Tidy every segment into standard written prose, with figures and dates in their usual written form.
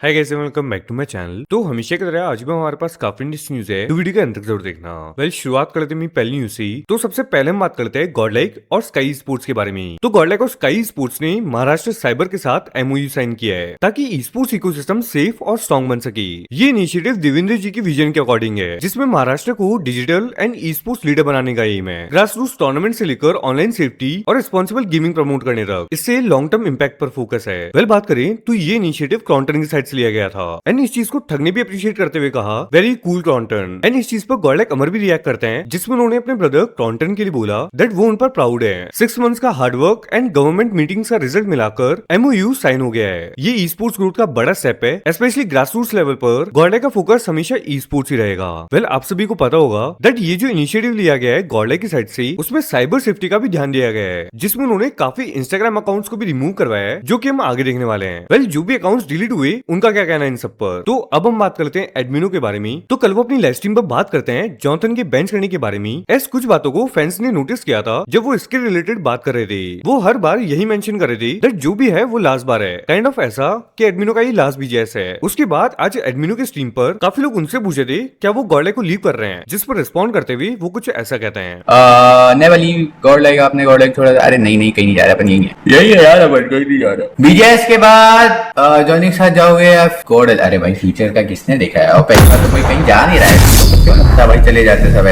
Hi guys, welcome back to my channel. तो हमेशा की तरह आज भी हमारे पास काफी इंटरेस्टिंग न्यूज है, तो वीडियो के अंत तक जरूर देखना। शुरुआत करते हैं पहली न्यूज से ही। तो सबसे पहले हम बात करते हैं गॉडलाइक और स्काई स्पोर्ट्स के बारे में। तो गॉडलाइक और स्काई स्पोर्ट्स ने महाराष्ट्र साइबर के साथ एमओयू साइन किया है ताकि ई स्पोर्ट्स इकोसिस्टम सेफ और स्ट्रॉन्ग बन सके। ये इनिशिएटिव देवेंद्र जी की विजन के अकॉर्डिंग है, जिसमें महाराष्ट्र को digital and e sports leader बनाने का एम है। ग्रास रूट्स टूर्नामेंट से लेकर ऑनलाइन सेफ्टी और रिस्पॉन्सिबल गेमिंग प्रमोट करने तक, इससे लॉन्ग टर्म इम्पैक्ट पर फोकस है। बात करें तो ये इनिशिएटिव क्रॉन्टन की साइड से लिया गया था एंड इस चीज को ठग ने भी अप्रिशिएट करते हुए कहा, वेरी कूल क्रॉन्टन। एंड इस चीज पर गॉडलाइक अमर भी रिएक्ट करते हैं, जिसमें उन्होंने अपने ब्रदर क्रॉन्टन के लिए बोला दैट वो उन पर प्राउड है। 6 मंथ्स का हार्डवर्क एंड गवर्नमेंट मीटिंग्स का रिजल्ट मिलाकर एमओयू साइन हो गया है। ये ई स्पोर्ट्स ग्रोथ का बड़ा स्टेप है, स्पेशली ग्रास रूट्स लेवल पर गॉडलाइक का फोकस हमेशा ई स्पोर्ट्स ही रहेगा। आप सभी को पता होगा दैट ये जो इनिशिएटिव लिया गया है गॉडलाइक की साइड से, उसमें साइबर सेफ्टी का भी ध्यान दिया गया है, जिसमें उन्होंने काफी इंस्टाग्राम अकाउंट्स को भी रिमूव करवाया है, जो कि हम आगे देखने वाले हैं। जो भी अकाउंट्स डिलीट हुए उनका क्या कहना है इन सब पर। तो अब हम बात करते हैं एडमिनो के बारे में। तो कल वो अपनी लाइव स्ट्रीम पर बात करते हैं जॉनथन के बेंच करने के बारे में। ऐसे कुछ बातों को फैंस ने नोटिस किया था जब वो इसके रिलेटेड बात कर रहे थे। वो हर बार यही मेंशन कर रहे थे दैट जो भी है वो लास्ट बार है, काइंड ऑफ ऐसा कि एडमिनो का ये लास्ट बीजीएस है। उसके बाद आज एडमिनो के स्ट्रीम पर काफी लोग उनसे पूछे थे क्या वो गॉडलाइक को लीव कर रहे हैं, जिस पर रिस्पॉन्ड करते हुए वो कुछ ऐसा कहते हैं, नेवर लीव गॉडलाइक। आपने गॉडलाइक थोड़ा, अरे नहीं कहीं नहीं जा रहा, अपन यही है यार, अपन कहीं नहीं जा रहा। बीजीएस के बाद जॉइनिंग के साथ जाओगे आप गॉड। अरे भाई फ्यूचर का किसने देखा है? और पहली बार तो कोई कहीं जा नहीं रहा है, क्यों लगता भाई चले जाते सब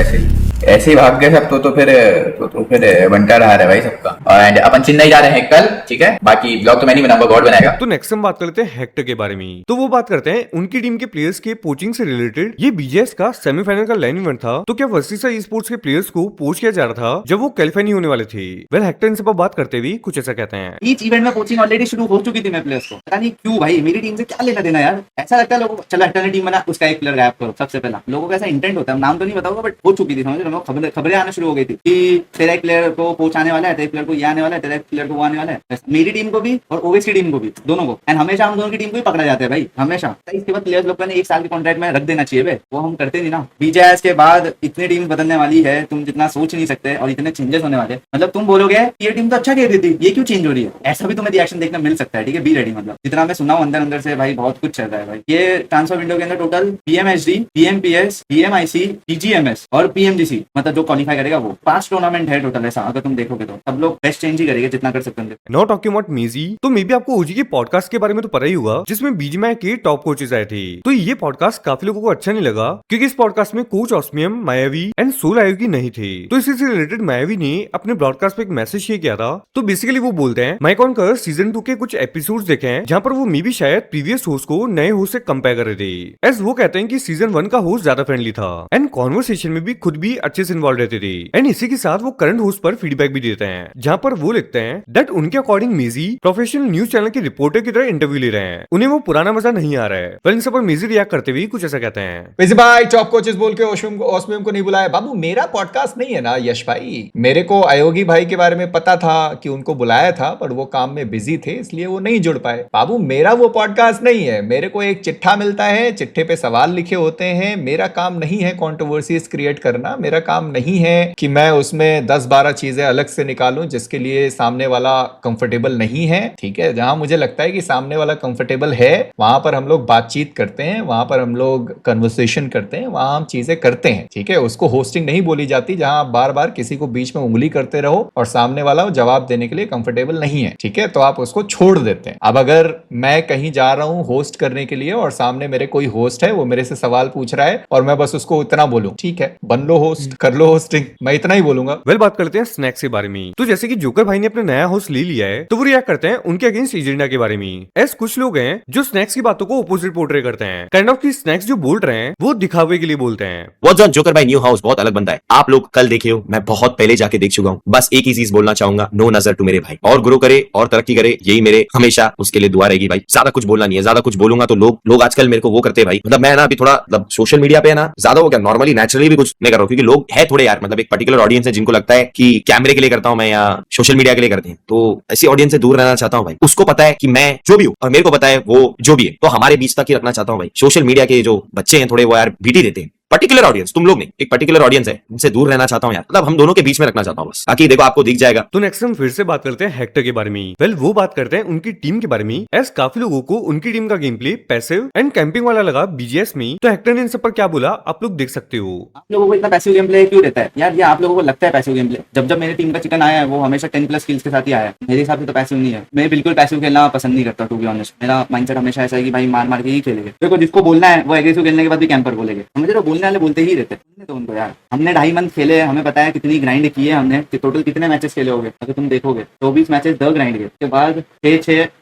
ऐसे ही भाग गए सब। तो फिर बनता रहा है भाई सबका। एंड अपन चेन्नई जा रहे हैं कल, ठीक है। बाकी ब्लॉग तो मैं नहीं बनाऊंगा, गॉड बनाएगा। तो नेक्स्ट हम बात करते हैं हेक्टर के बारे में। तो वो बात करते हैं उनकी टीम के प्लेयर्स के पोचिंग से रिलेटेड। ये बीजीएस का सेमीफाइनल का लाइन इवेंट था, तो क्या वर्सेस ई स्पोर्ट्स के प्लेयर्स को पोच किया जा रहा था जब वो क्वालीफाई नहीं होने वाले थे। हेक्टर इनसे बात करते हुए कुछ ऐसा कहते हैं, ईच इवेंट में कोचिंग ऑलरेडी शुरू हो चुकी थी मेरे प्लेयर्स को। पता नहीं क्यों भाई, मेरी टीम से क्या लेना देना यार। ऐसा लगता है लोगों को, चलो हेक्टर ने टीम बना, उसका एक प्लेयर गायब करो। सबसे पहला लोगों का ऐसा इंटेंट होता है, नाम तो नहीं बताऊंगा बट हो चुकी थी, समझ रहे हो। खबरें आना शुरू हो गई थी कि तेरा एक प्लेयर को पोच आने वाला है, तेरे प्लेयर को ये आने वाला है, तेरा एक प्लेयर को वो आने वाला है। मेरी टीम को भी और ओवेस की टीम को भी, दोनों को। एंड हमेशा हम दोनों की टीम को ही पकड़ा जाता है भाई, हमेशा। इसके बाद प्लेयर्स लोग ने 1 साल के कॉन्ट्रैक्ट में रख देना चाहिए भाई, वो हम करते नहीं ना। बीजीएस के बाद इतनी टीम बदलने वाली है, तुम जितना सोच नहीं सकते, और इतने चेंजेस होने वाले। मतलब तुम बोलोगे ये टीम तो अच्छा खेल रही थी, ये क्यों चेंज हो रही है, ऐसा भी तुम्हें रिएक्शन देखने मिल सकता है, ठीक है। Be ready. मतलब जितना मैं सुना हूं अंदर से भाई बहुत कुछ चल रहा है भाई। ये ट्रांसफर विंडो के अंदर टोटल पीएमएचडी, पीएमपीएस, पीएमआईसी, पीजीएमएस और पीएमजीसी, मतलब जो क्वालिफाई करेगा वो 5 टूर्नामेंट है टोटल। ऐसा अगर तुम देखोगे तो सब लोग बेस्ट चेंज ही करेंगे जितना कर सकते हैं। नॉट टॉकिंग अबाउट मेजी। तो मे बी आपको ओजी के पॉडकास्ट के बारे में तो पता ही होगा, जिसमें बीजीएमआई के टॉप कोचेस आए थे। तो ये पॉडकास्ट काफी लोगों को अच्छा नहीं लगा, क्योंकि इस पॉडकास्ट में कोच ऑस्मियम, मायावी एंड सोल आयोगी नहीं थे। तो इसी से रिलेटेड मायावी ने अपने ब्रॉडकास्ट पे एक मैसेज शेयर किया था। तो बेसिकली वो बोलते हैं, माइकॉन कर सीजन 2 के कुछ एपिसोड्स देखे हैं, जहाँ पर वो मे बी शायद प्रीवियस होस्ट को नए होस्ट से कंपेयर कर रहे थे। एज वो कहते हैं कि सीजन 1 का होस्ट ज्यादा फ्रेंडली था एंड कॉन्वर्सेशन में भी खुद भी अच्छे से इन्वॉल्व रहते थे। एंड इसी के साथ वो करंट होस्ट पर फीडबैक भी देते हैं, जहाँ पर वो लिखते हैं दैट उनके अकॉर्डिंग मेजी प्रोफेशनल न्यूज चैनल के रिपोर्टर की तरह इंटरव्यू ले रहे हैं, उन्हें वो पुराना मजा नहीं आ रहा है। पर इन सब पर मेजी रिएक्ट करते हुए कुछ ऐसा कहते हैं, वैसे भाई टॉप कोचेस बोल के ओस्मियम को नहीं बुलाया। बाबू मेरा पॉडकास्ट नहीं है ना यश भाई। मेरे को आयोगी भाई के बारे में पता था कि उनको बुलाया था, पर वो काम में बिजी थे इसलिए वो नहीं जुड़ पाए। बाबू मेरा वो पॉडकास्ट नहीं है। मेरे को एक चिट्ठा मिलता है, चिट्ठे पे सवाल लिखे होते हैं। मेरा काम नहीं है कंट्रोवर्सीज क्रिएट करना। मेरा काम नहीं है कि मैं उसमें 10-12 चीजें अलग से निकालूं जिसके लिए सामने वाला कंफर्टेबल नहीं है, ठीक है। जहां मुझे लगता है कि सामने वाला कंफर्टेबल है वहां पर हम लोग बातचीत करते हैं, वहां पर हम लोग कन्वर्सेशन करते हैं, वहां हम चीजें करते हैं, ठीक है। उसको होस्टिंग नहीं बोली जाती जहां आप बार बार किसी को बीच में उंगली करते रहो और सामने वाला जवाब देने के लिए कंफर्टेबल नहीं है, ठीक है, तो आप उसको छोड़ देते हैं। अब अगर मैं कहीं जा रहा हूं होस्ट करने के लिए और सामने मेरे कोई होस्ट है, वो मेरे से सवाल पूछ रहा है और मैं बस उसको इतना बोलूं, ठीक है बन लो होस्ट, कर लो होस्टिंग, मैं इतना ही बोलूंगा। बात करते हैं स्नैक्स के बारे में। तो जैसे कि जोकर भाई ने अपना नया होस्ट ले लिया है, तो वो रिएक्ट करते हैं उनके अगेंस्ट एजेंडा के बारे में। ऐसे कुछ लोग हैं जो स्नैक्स की बातों को अपोजिट पोर्ट्रे करते हैं, काइंड ऑफ कि स्नैक्स जो बोल रहे हैं वो दिखावे के लिए बोलते हैं। व्हाट्स ऑन जोकर भाई न्यू हाउस बहुत अलग बनता है। आप लोग कल देखे हो, मैं बहुत पहले जाके देख चुका हूँ। बस एक ही चीज बोलना चाहूंगा, नो नजर टू मेरे भाई, और ग्रो करे और तरक्की करे, यही मेरे हमेशा उसके लिए दुआ रहेगी भाई। ज्यादा कुछ बोलना नहीं है, ज्यादा कुछ बोलूंगा तो लोग आजकल मेरे को वो करते हैं भाई। मतलब मैं ना अभी थोड़ा मतलब सोशल मीडिया पे है ना ज्यादा हो गया, नॉर्मली नेचुरली भी कुछ नहीं कर रहा हूँ, क्योंकि लोग है थोड़े यार, मतलब एक पर्टिकुलर ऑडियंस है जिनको लगता है कि कैमरे के लिए करता हूं मैं या सोशल मीडिया के लिए करते हैं, तो ऐसी ऑडियंस से दूर रहना चाहता हूं भाई। उसको पता है कि मैं जो भी हूं और मेरे को पता है वो जो भी है, तो हमारे बीच तक ही रखना चाहता हूं भाई। सोशल मीडिया के जो बच्चे हैं थोड़े वो यार बीटी देते हैं, पर्टिकुलर ऑडियंस, तुम लोग नहीं, एक पर्टिकुलर ऑडियंस है जिनसे दूर रहना चाहता हूँ यार, मतलब हम दोनों के बीच में रखना चाहता हूँ बस, ताकि देखो आपको दिख जाएगा। तो नेक्स्ट हम फिर से बात करते हैं हेक्टर के बारे में। वेल वो बात करते हैं उनकी टीम के बारे में। एस काफी लोगों को उनकी टीम का game play passive and camping वाला लगा बीजीएस में, तो हेक्टर ने इन सब पर क्या बोला आप लोग देख सकते हो। आप लोगों को इतना पैसिव गेम प्ले क्यों रहता है यार? ये आप लोगों को लगता है पैसिव गेम प्ले? जब मेरी टीम का चिकन आया है वो हमेशा 10+ स्किल्स के साथ ही आया है। मेरे हिसाब से तो पैसिव नहीं है। मैं बिल्कुल पैसिव खेलना पसंद नहीं करता टू बी ऑनेस्ट। मेरा माइंडसेट हमेशा ऐसा है कि भाई मार मार के ही खेलेंगे। देखो जिसको बोलना है वो एग्रेसिव खेलने के बाद भी कैंपर बोलेंगे, समझ रहे हो? बोलने वाले बोलते ही रहते हैं। तो उनको यार हमने 2.5 मंथ खेले, हमें पता है कितनी ग्राइंड की है हमने, टोटल कितने मैचेस खेले होंगे अगर तुम देखोगे 24 मैचेस द ग्राइंड के, उसके बाद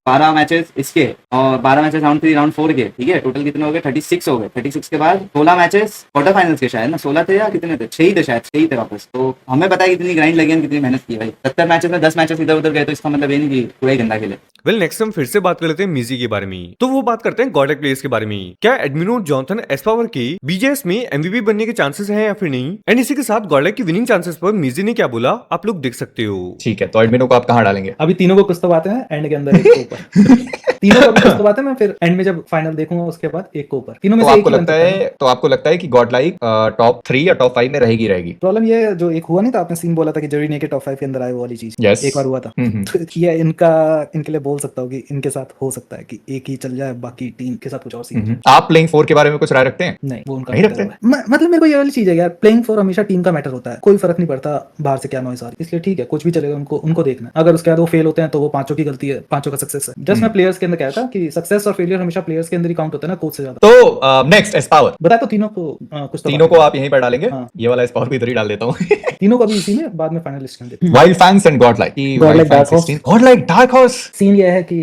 12 मैचेस इसके और 12 मैचेस राउंड 3 राउंड 4 के, ठीक है? टोटल कितने हो गए? 36 हो गए। 36 के बाद 16 मैचेस क्वार्टर फाइनल्स के, शायद ना 16 थे या कितने थे? 6 ही थे शायद, 6 ही थे वापस। तो हमें पता है कितनी ग्राइंड लगी, कितनी मेहनत की भाई। 70 मैचेस में 10 मैचेस इधर उधर गए तो इसका मतलब ये नहीं कि पूरा ही गंदा खेले। वेल नेक्स्ट हम फिर से बात कर लेते हैं मिजी के बारे में। तो वो बात करते हैं गॉडलाइक प्लेयर्स के बारे में। क्या एडमिनो जॉनथन एस्पावर के बीजेएस में एमवीपी बनने के चांसेस हैं या फिर नहीं? एंड इसी के साथ गॉडलाइक की विनिंग चांसेस पर मिजी ने क्या बोला आप लोग देख सकते हो। ठीक है, तो एडमिनो को आप कहाँ डालेंगे? अभी तीनों को कुछ तो बातें हैं, एंड के अंदर एक को ऊपर। तीनों को कुछ तो बातें, मैं फिर एंड में जब फाइनल देखूंगा उसके बाद एक को ऊपर। तीनों में तो से एक आपको ही बन लगता सकता है आपको लगता है कि गॉडलाइक टॉप 3 या टॉप 5 में रहेगी? प्रॉब्लम ये है, जो एक हुआ नहीं था, आपने सीन बोला था कि जरी ने के टॉप 5 के अंदर आए, वो वाली चीज Yes. एक बार हुआ था। तो ये इनके लिए बोल सकता हूँ कि इनके साथ हो सकता है कि एक ही चल जाए, बाकी टीम के साथ कुछ और सीन। आप प्लेइंग 4 के बारे में कुछ राय रखते हैं? नहीं, वो उनका नहीं मैटर रखते? है। मतलब मेरे को ये वाली चीज है यार, प्लेइंग फॉर हमेशा टीम का मैटर होता है, कोई फर्क नहीं पड़ता बाहर से क्या नॉइस आ रही है। इसलिए ठीक है, कुछ भी चलेगा, उनको देखना। अगर उसके बाद वो फेल होते हैं तो वो पांचों की गलती है, पांचों का सक्सेस है। जस्ट मैं प्लेयर्स के अंदर कहता था कि सक्सेस और फेलियर हमेशा प्लेयर्स के अंदर ही काउंट होता है ना, कोच से ज्यादा। तो नेक्स्ट एस्पावर, बता तो तीनों को कुछ तो तीनों को आप यहीं पर डालेंगे? हाँ। ये वाला एस्पावर भी इधर ही डाल देता हूँ। तीनों को भी इसी में बाद में फाइनलिस्ट कर देते हैं। Wild fangs and godlike. Godlike Dark Horse। Godlike dark horse. Scene ये है कि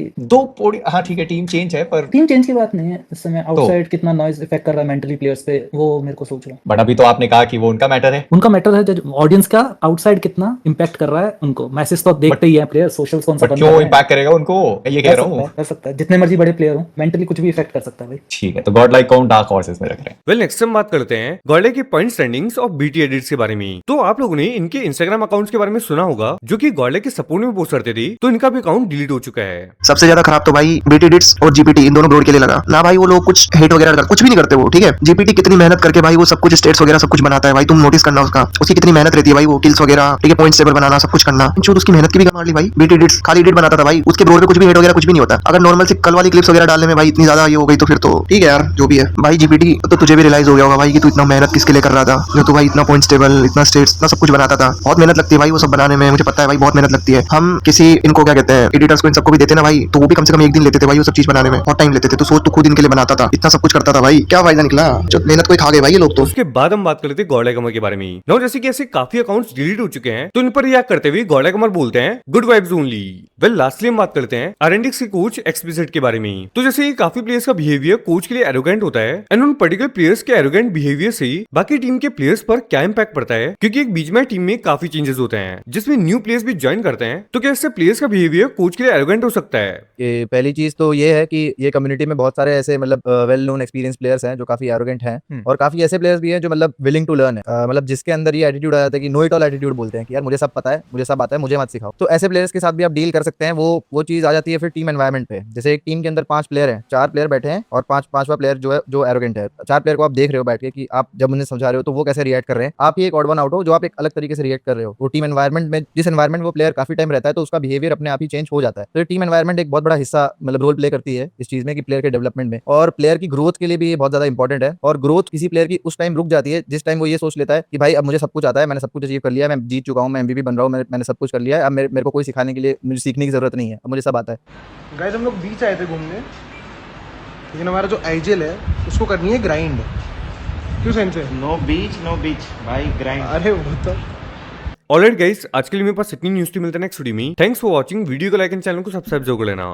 हाँ ठीक है, टीम चेंज है पर टीम चेंज की बात नहीं है, इस समय आउटसाइड कितना नॉइज इफेक्ट कर रहा है मेंटली प्लेयर्स पे, वो मेरे को सोच रहा हूँ। बट अभी तो आपने कहा कि वो उनका मैटर है। उनका मैटर है, ऑडियंस का आउटसाइड कितना इम्पैक्ट कर रहा है उनको। मैसेज तो देखते ही है प्लेयर, सोशल कौन सा बट क्यों इम्पैक्ट करेगा उनको, ये कह रहा हूँ। कर सकता है, जितने मर्जी बड़े प्लेयर हो, मेंटली कुछ भी इफेक्ट कर सकता है भाई। ठीक है, तो गॉडलाइक कौन डार्क हॉर्सेस में रख रहे हैं? वेल नेक्स्ट हम बात करते हैं गॉडलाइक के पॉइंट स्टैंडिंग्स और बीटी एडिट्स के बारे में। तो आप लोगों ने इनके इंस्टाग्राम अकाउंट्स के बारे में सुना होगा जो कि गॉडलाइक के सपोर्ट में पोस्ट करते थे, तो इनका भी अकाउंट डिलीट हो चुका है। सबसे ज्यादा खराब तो भाई बीटी डिट्स और जीपीटी इन दोनों ब्रोड के लिए लगा ना भाई। वो लोग कुछ हेट वगैरह कुछ भी नहीं करते वो, ठीक है? जीपीटी कितनी मेहनत करके भाई वो सब कुछ स्टेट्स वगैरह सब कुछ बनाता है भाई, तुम नोटिस करना उसका, उसकी कितनी मेहनत रहती है भाई। वो किल्स वगैरह, ठीक है, पॉइंट्स टेबल बनाना, सब कुछ करना, इंचो उसकी मेहनत की भी कमाल ली भाई। बीटी डिट्स खाली एडिट बनाता था भाई, उसके ब्रोड पे कुछ भी हेट वगैरह कुछ भी नहीं होता। अगर नॉर्मल से कल वाली क्लिप्स वगैरह डालने में भाई इतनी ज्यादा ये हो गई तो फिर तो ठीक है यार, जो भी है भाई। जीपीटी तो तुझे भी रियलाइज हो गया होगा भाई कि तू इतना मेहनत किसके लिए कर रहा था, जो तू भाई इतना पॉइंट्स टेबल, इतना स्टेट्स, इतना सब कुछ बनाता था। बहुत मेहनत लगती है भाई वो सब बनाने में, मुझे पता है भाई, बहुत मेहनत लगती है। हम किसी इनको क्या कहते हैं, एडिटर्स को, इन सबको भी देते ना भाई, तो वो भी कम से कम एक दिन लेते थे भाई वो सब चीज बनाने में, बहुत टाइम लेते थे। तो सोच, तू खुद इनके लिए बनाता था, इतना सब कुछ करता था भाई, क्या फायदा निकला? जो मेहनत कोई खा गए भाई ये लोग तो। उसके बाद हम बात करते हैं गॉडलाइक अमर के बारे में। नाउ जैसे कि ऐसे काफी अकाउंट्स डिलीट हो चुके हैं, तो इन पर रिएक्ट करते हुए गॉडलाइक अमर बोलते हैं good vibes only. Well lastly हम बात करते हैं आरएनडिक्स के कोच एक्सप्लिसिट के बारे में। तो जैसे ये काफी प्लेयर्स का बिहेवियर कोच के लिए एरोगेंट होता है, एंड उन पर्टिकुलर प्लेयर्स के एरोगेंट बिहेवियर से बाकी टीम के प्लेयर्स पर क्या इंपैक्ट पड़ता है, क्योंकि एक बीच में टीम में काफी चेंजेस होते हैं जिसमें न्यू प्लेयर्स भी ज्वाइन करते हैं। तो क्या इससे प्लेयर्स का बिहेवियर कोच के लिए एरोगेंट हो सकता है? कि पहली चीज तो ये है कि ये कम्युनिटी में बहुत सारे ऐसे मतलब वेल नोन एक्सपीरियंस प्लेयर्स हैं जो काफी एरोगेंट हैं, और काफी ऐसे प्लेयर्स भी हैं जो मतलब विलिंग टू लर्न है, मतलब जिसके अंदर ये एटीट्यूड आ जाता है कि नो इट ऑल एटीट्यूड बोलते हैं कि यार मुझे सब पता है, मुझे सब आता है, मुझे मत सिखाओ। तो ऐसे प्लेयर्स के साथ भी आप डील कर सकते हैं। वो चीज आ जाती है फिर टीम एनवायरमेंट पे। जैसे एक टीम के अंदर 5 प्लेयर हैं, 4 प्लेयर बैठे हैं और पांचवा प्लेयर जो है जो एरोगेंट है। 4 प्लेयर को आप देख रहे हो बैठ के कि आप जब उन्हें समझा रहे हो तो वो कैसे रिएक्ट कर रहे हैं, आप ही एक ऑड वन आउट हो जो आप एक अलग तरीके से रिएक्ट कर रहे हो। वो टीम एनवायरमेंट में, जिस एनवायरमेंट वो प्लेयर काफी टाइम रहता है तो उसका बिहेवियर अपने आप ही चेंज हो जाता है। तो टीम एनवायरमेंट एक बहुत बड़ा हिस्सा मतलब रोल प्ले करती है इस चीज में कि प्लेयर के डेवलपमेंट में, और प्लेयर की ग्रोथ के लिए भी ये बहुत ज्यादा इंपॉर्टेंट है। और ग्रोथ किसी प्लेयर की उस टाइम रुक जाती है जिस टाइम वो ये सोच लेता है कि भाई अब मुझे सब कुछ आता है, मैंने सब कुछ अचीव कर लिया है, मैं जीत चुका हूँ, मैं एमवीपी बन रहा हूँ, मैंने सब कुछ कर लिया है, अब मेरे को कोई सिखाने के लिए, मुझे सीखने की जरूरत नहीं है, अब मुझे सब आता है। गाइस हम लोग बीच आए थे घूमने, लेकिन हमारा जो आईजेल है उसको करनी है ग्राइंड। क्यों सेंसे? नो बीच भाई ग्राइंड। अरे वो तो ऑलराइट गाइस, आज के लिए मेरे पास इतनी न्यूज़ मिलता है नेक्स्ट वीडियो में। Thanks for watching. वीडियो को लाइक एंड चैनल को सब्सक्राइब जरूर कर लेना।